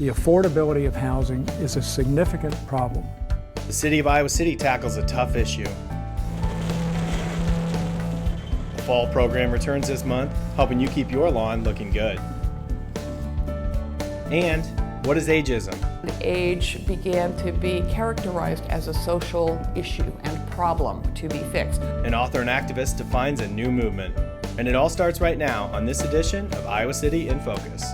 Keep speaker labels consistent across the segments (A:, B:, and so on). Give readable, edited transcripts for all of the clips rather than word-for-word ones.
A: The affordability of housing is a significant problem.
B: The City of Iowa City tackles a tough issue. The fall program returns this month, helping you keep your lawn looking good. And what is ageism?
C: Age began to be characterized as a social issue and problem to be fixed.
B: An author and activist defines a new movement. And it all starts right now on this edition of Iowa City in Focus.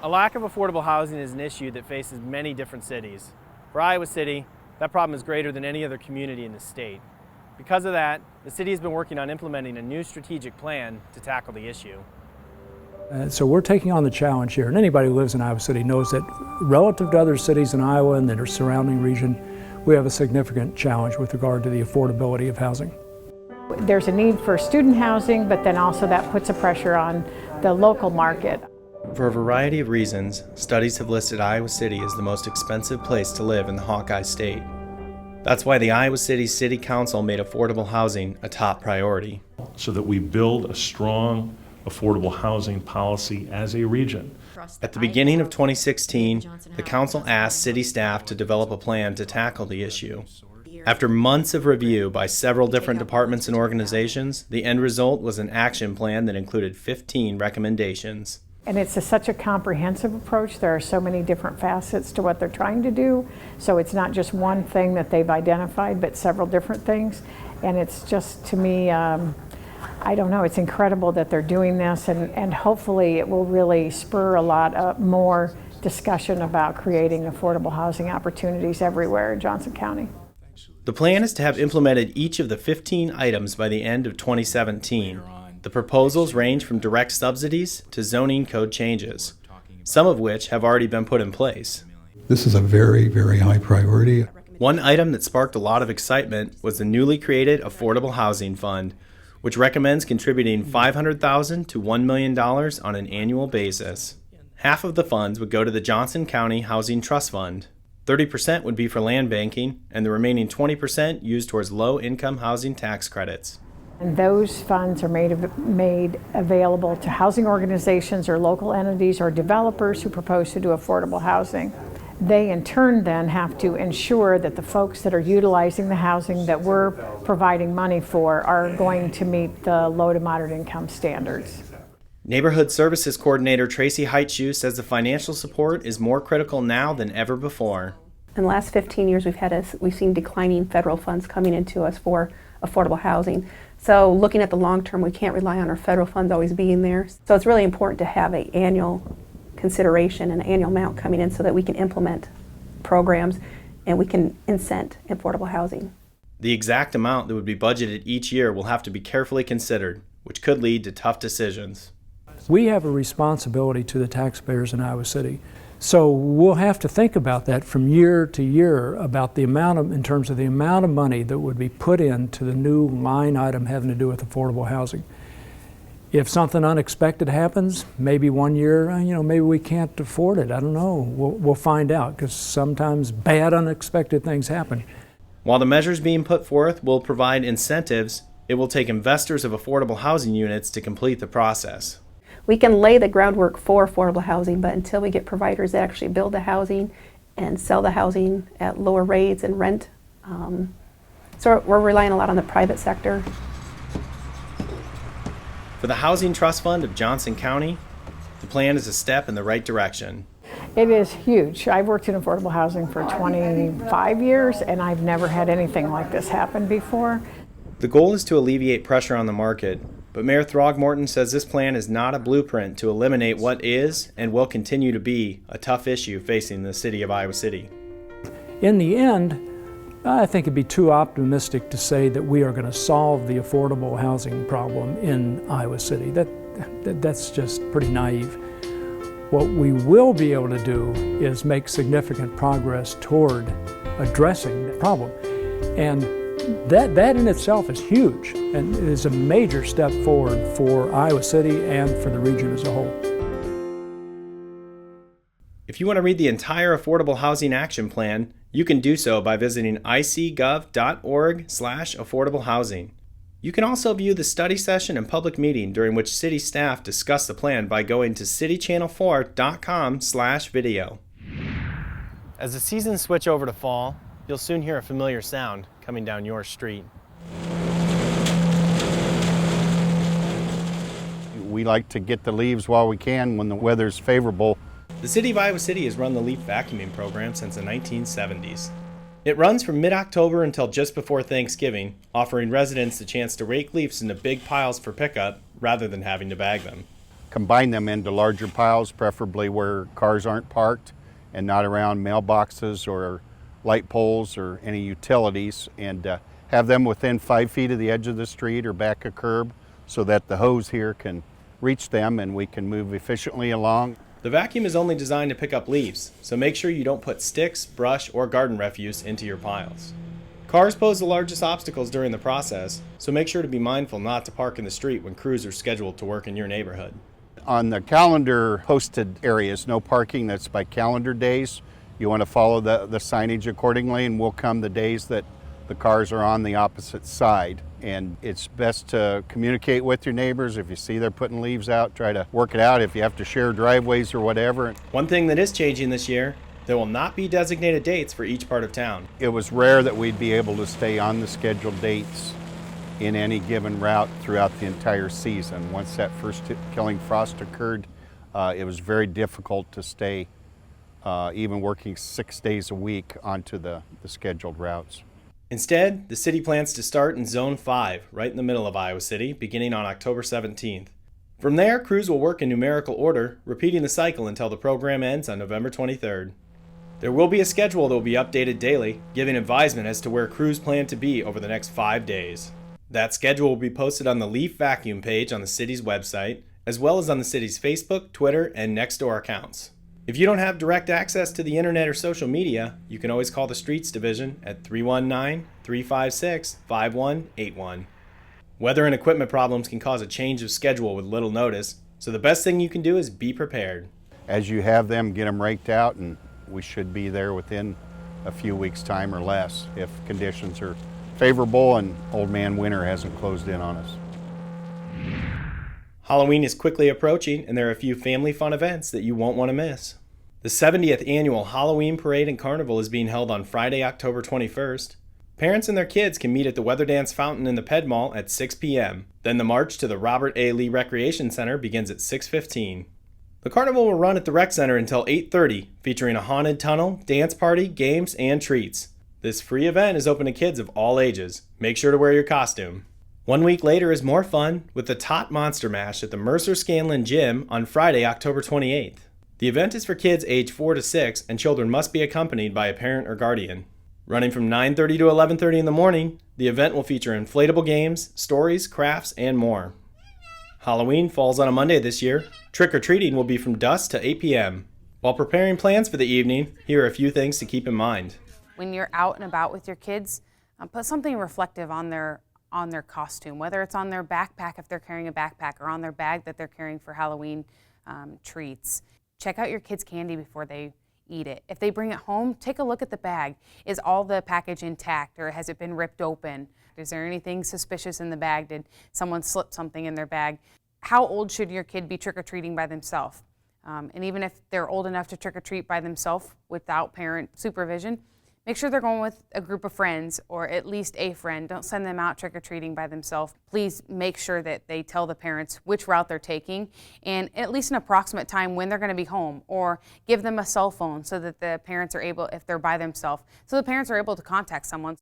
B: A lack of affordable housing is an issue that faces many different cities. For Iowa City, that problem is greater than any other community in the state. Because of that, the city has been working on implementing a new strategic plan to tackle the issue.
A: So we're taking on the challenge here, and anybody who lives in Iowa City knows that relative to other cities in Iowa and their surrounding region, we have a significant challenge with regard to the affordability of housing.
D: There's a need for student housing, but then also that puts a pressure on the local market.
B: For a variety of reasons, studies have listed Iowa City as the most expensive place to live in the Hawkeye State. That's why the Iowa City City Council made affordable housing a top priority.
E: So that we build a strong affordable housing policy as a region.
B: At the beginning of 2016, the council asked city staff to develop a plan to tackle the issue. After months of review by several different departments and organizations, the end result was an action plan that included 15 recommendations.
D: And it's such a comprehensive approach. There are so many different facets to what they're trying to do. So it's not just one thing that they've identified, but several different things. And it's just, to me, I don't know, it's incredible that they're doing this, and hopefully it will really spur a lot more discussion about creating affordable housing opportunities everywhere in Johnson County.
B: The plan is to have implemented each of the 15 items by the end of 2017. The proposals range from direct subsidies to zoning code changes, some of which have already been put in place.
F: This is a very, very high priority.
B: One item that sparked a lot of excitement was the newly created Affordable Housing Fund, which recommends contributing $500,000 to $1 million on an annual basis. Half of the funds would go to the Johnson County Housing Trust Fund. 30% would be for land banking, and the remaining 20% used towards low-income housing tax credits.
D: And those funds are made available to housing organizations or local entities or developers who propose to do affordable housing. They in turn then have to ensure that the folks that are utilizing the housing that we're providing money for are going to meet the low to moderate income standards.
B: Neighborhood Services Coordinator Tracy Heitschuh says the financial support is more critical now than ever before.
G: In the last 15 years we've seen declining federal funds coming into us for affordable housing. So looking at the long term, we can't rely on our federal funds always being there. So it's really important to have an annual consideration and an annual amount coming in so that we can implement programs and we can incent affordable housing.
B: The exact amount that would be budgeted each year will have to be carefully considered, which could lead to tough decisions.
A: We have a responsibility to the taxpayers in Iowa City. So we'll have to think about that from year to year about the amount of, in terms of the amount of money that would be put into the new line item having to do with affordable housing. If something unexpected happens, maybe one year, maybe we can't afford it. I don't know. We'll find out, because sometimes bad unexpected things happen.
B: While the measures being put forth will provide incentives, it will take investors of affordable housing units to complete the process.
G: We can lay the groundwork for affordable housing, but until we get providers that actually build the housing and sell the housing at lower rates and rent, so we're relying a lot on the private sector.
B: For the Housing Trust Fund of Johnson County, the plan is a step in the right direction.
D: It is huge. I've worked in affordable housing for 25 years, and I've never had anything like this happen before.
B: The goal is to alleviate pressure on the market, but Mayor Throgmorton says this plan is not a blueprint to eliminate what is and will continue to be a tough issue facing the city of Iowa City.
A: In the end, I think it'd be too optimistic to say that we are going to solve the affordable housing problem in Iowa City. That's just pretty naive. What we will be able to do is make significant progress toward addressing the problem. And that in itself is huge, and it is a major step forward for Iowa City and for the region as a whole.
B: If you want to read the entire Affordable Housing Action Plan, you can do so by visiting icgov.org/affordablehousing. You can also view the study session and public meeting during which city staff discuss the plan by going to citychannel4.com/video. As the seasons switch over to fall, you'll soon hear a familiar sound coming down your street.
H: We like to get the leaves while we can when the weather's favorable.
B: The City of Iowa City has run the leaf vacuuming program since the 1970s. It runs from mid-October until just before Thanksgiving, offering residents the chance to rake leaves into big piles for pickup rather than having to bag them.
H: Combine them into larger piles, preferably where cars aren't parked and not around mailboxes or light poles or any utilities, and have them within 5 feet of the edge of the street or back a curb so that the hose here can reach them and we can move efficiently along.
B: The vacuum is only designed to pick up leaves, so make sure you don't put sticks, brush, or garden refuse into your piles. Cars pose the largest obstacles during the process, so make sure to be mindful not to park in the street when crews are scheduled to work in your neighborhood.
H: On the calendar posted areas, no parking, that's by calendar days. You want to follow the signage accordingly, and we'll come the days that the cars are on the opposite side. And it's best to communicate with your neighbors. If you see they're putting leaves out, try to work it out. If you have to share driveways or whatever.
B: One thing that is changing this year, there will not be designated dates for each part of town.
H: It was rare that we'd be able to stay on the scheduled dates in any given route throughout the entire season. Once that first killing frost occurred, it was very difficult to stay even working 6 days a week onto the scheduled routes.
B: Instead, the city plans to start in Zone 5, right in the middle of Iowa City, beginning on October 17th. From there, crews will work in numerical order, repeating the cycle until the program ends on November 23rd. There will be a schedule that will be updated daily, giving advisement as to where crews plan to be over the next 5 days. That schedule will be posted on the Leaf Vacuum page on the city's website, as well as on the city's Facebook, Twitter, and Nextdoor accounts. If you don't have direct access to the internet or social media, you can always call the Streets Division at 319-356-5181. Weather and equipment problems can cause a change of schedule with little notice, so the best thing you can do is be prepared.
H: As you have them, get them raked out, and we should be there within a few weeks' time or less if conditions are favorable and Old Man Winter hasn't closed in on us.
B: Halloween is quickly approaching, and there are a few family fun events that you won't want to miss. The 70th annual Halloween Parade and Carnival is being held on Friday, October 21st. Parents and their kids can meet at the Weather Dance Fountain in the Ped Mall at 6 p.m. Then the march to the Robert A. Lee Recreation Center begins at 6:15. The carnival will run at the Rec Center until 8:30, featuring a haunted tunnel, dance party, games, and treats. This free event is open to kids of all ages. Make sure to wear your costume. 1 week later is more fun with the Tot Monster Mash at the Mercer Scanlon Gym on Friday, October 28th. The event is for kids age 4 to 6, and children must be accompanied by a parent or guardian. Running from 9:30 to 11:30 in the morning, the event will feature inflatable games, stories, crafts, and more. Halloween falls on a Monday this year. Trick-or-treating will be from dusk to 8 p.m. While preparing plans for the evening, here are a few things to keep in mind.
I: When you're out and about with your kids, put something reflective on their costume, whether it's on their backpack if they're carrying a backpack or on their bag that they're carrying for Halloween treats. Check out your kids' candy before they eat it. If they bring it home, take a look at the bag. Is all the package intact, or has it been ripped open? Is there anything suspicious in the bag? Did someone slip something in their bag? How old should your kid be trick-or-treating by themselves? And even if they're old enough to trick-or-treat by themselves without parent supervision, make sure they're going with a group of friends or at least a friend. Don't send them out trick-or-treating by themselves. Please make sure that they tell the parents which route they're taking and at least an approximate time when they're going to be home, or give them a cell phone so that the parents are able, if they're by themselves, so the parents are able to contact someone.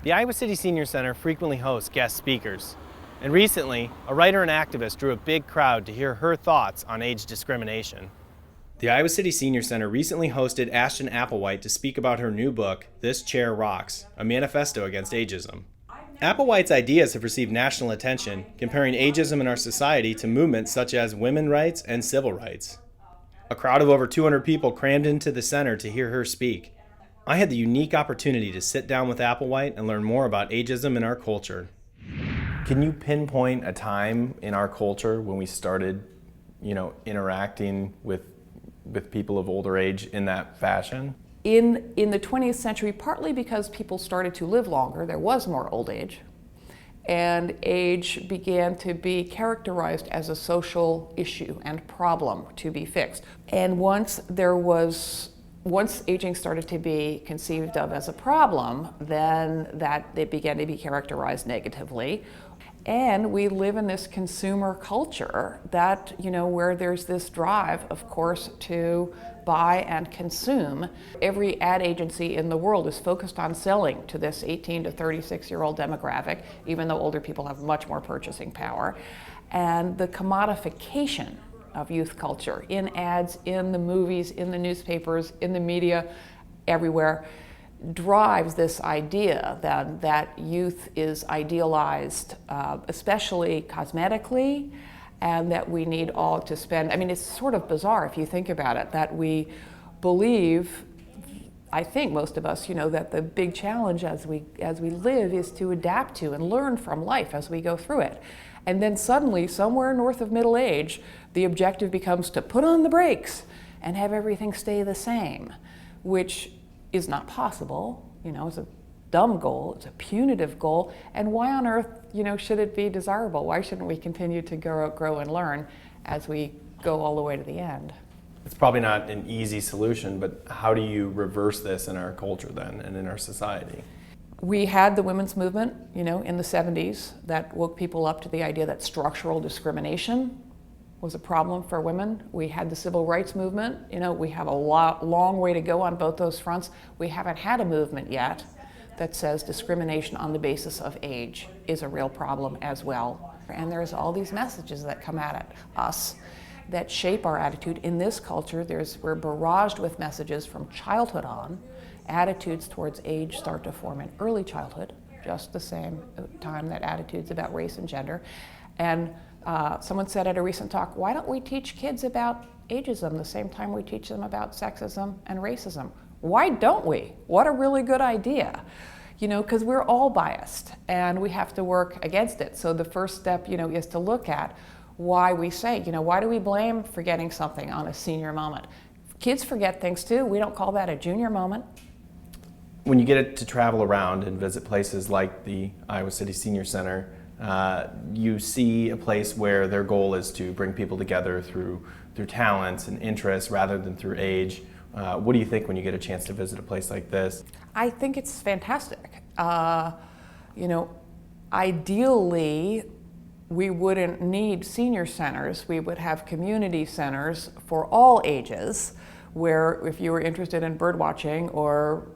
B: The Iowa City Senior Center frequently hosts guest speakers. And recently, a writer and activist drew a big crowd to hear her thoughts on age discrimination. The Iowa City Senior Center recently hosted Ashton Applewhite to speak about her new book, This Chair Rocks, a manifesto against ageism. Applewhite's ideas have received national attention, comparing ageism in our society to movements such as women's rights and civil rights. A crowd of over 200 people crammed into the center to hear her speak. I had the unique opportunity to sit down with Applewhite and learn more about ageism in our culture. Can you pinpoint a time in our culture when we started, interacting with people of older age in that fashion?
C: In the 20th century, partly because people started to live longer, there was more old age, and age began to be characterized as a social issue and problem to be fixed. And once aging started to be conceived of as a problem, then it began to be characterized negatively. And we live in this consumer culture that, where there's this drive, of course, to buy and consume. Every ad agency in the world is focused on selling to this 18 to 36-year-old demographic, even though older people have much more purchasing power. And the commodification of youth culture in ads, in the movies, in the newspapers, in the media, everywhere, drives this idea that youth is idealized, especially cosmetically, and that we need all to spend. I mean, it's sort of bizarre if you think about it, that we believe, I think most of us, that the big challenge as we live is to adapt to and learn from life as we go through it. And then suddenly, somewhere north of middle age, the objective becomes to put on the brakes and have everything stay the same, which is not possible. It's a dumb goal, it's a punitive goal, and why on earth, should it be desirable? Why shouldn't we continue to grow and learn as we go all the way to the end?
B: It's probably not an easy solution, but how do you reverse this in our culture then and in our society?
C: We had the women's movement, in the 70s that woke people up to the idea that structural discrimination was a problem for women. We had the civil rights movement. We have a long way to go on both those fronts. We haven't had a movement yet that says discrimination on the basis of age is a real problem as well. And there's all these messages that come at us that shape our attitude. In this culture, we're barraged with messages from childhood on. Attitudes towards age start to form in early childhood, just the same time that attitudes about race and gender. And someone said at a recent talk, why don't we teach kids about ageism the same time we teach them about sexism and racism? Why don't we? What a really good idea. Because we're all biased and we have to work against it. So the first step, is to look at why we say, why do we blame forgetting something on a senior moment? Kids forget things too. We don't call that a junior moment.
B: When you get to travel around and visit places like the Iowa City Senior Center, you see a place where their goal is to bring people together through talents and interests rather than through age. What do you think when you get a chance to visit a place like this?
C: I think it's fantastic. Ideally, we wouldn't need senior centers. We would have community centers for all ages, where if you were interested in bird watching or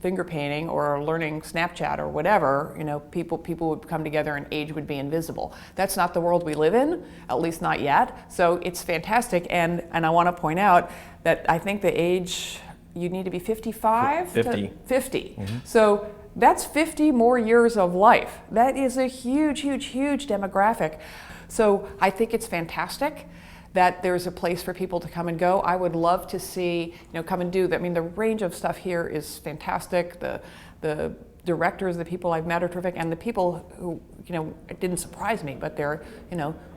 C: finger painting or learning Snapchat or whatever, people would come together and age would be invisible. That's not the world we live in, at least not yet. So it's fantastic, and I want to point out that I think the age, you need to be 55?
B: 50.
C: 50. Mm-hmm. So that's 50 more years of life. That is a huge, huge, huge demographic. So I think it's fantastic that there's a place for people to come and go. I would love to see, come and do that. I mean, the range of stuff here is fantastic. The directors, the people I've met are terrific, and the people who, it didn't surprise me, but they're,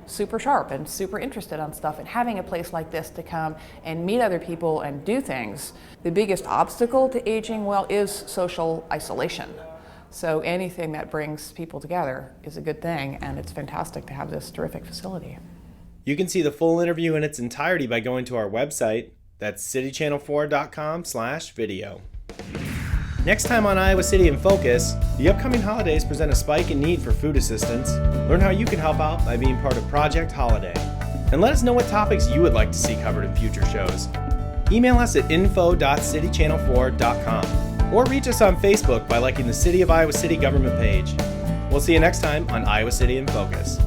C: super sharp and super interested on stuff. And having a place like this to come and meet other people and do things. The biggest obstacle to aging well is social isolation. So anything that brings people together is a good thing, and it's fantastic to have this terrific facility.
B: You can see the full interview in its entirety by going to our website. That's citychannel4.com/video. Next time on Iowa City in Focus, the upcoming holidays present a spike in need for food assistance. Learn how you can help out by being part of Project Holiday. And let us know what topics you would like to see covered in future shows. Email us at info.citychannel4.com or reach us on Facebook by liking the City of Iowa City government page. We'll see you next time on Iowa City in Focus.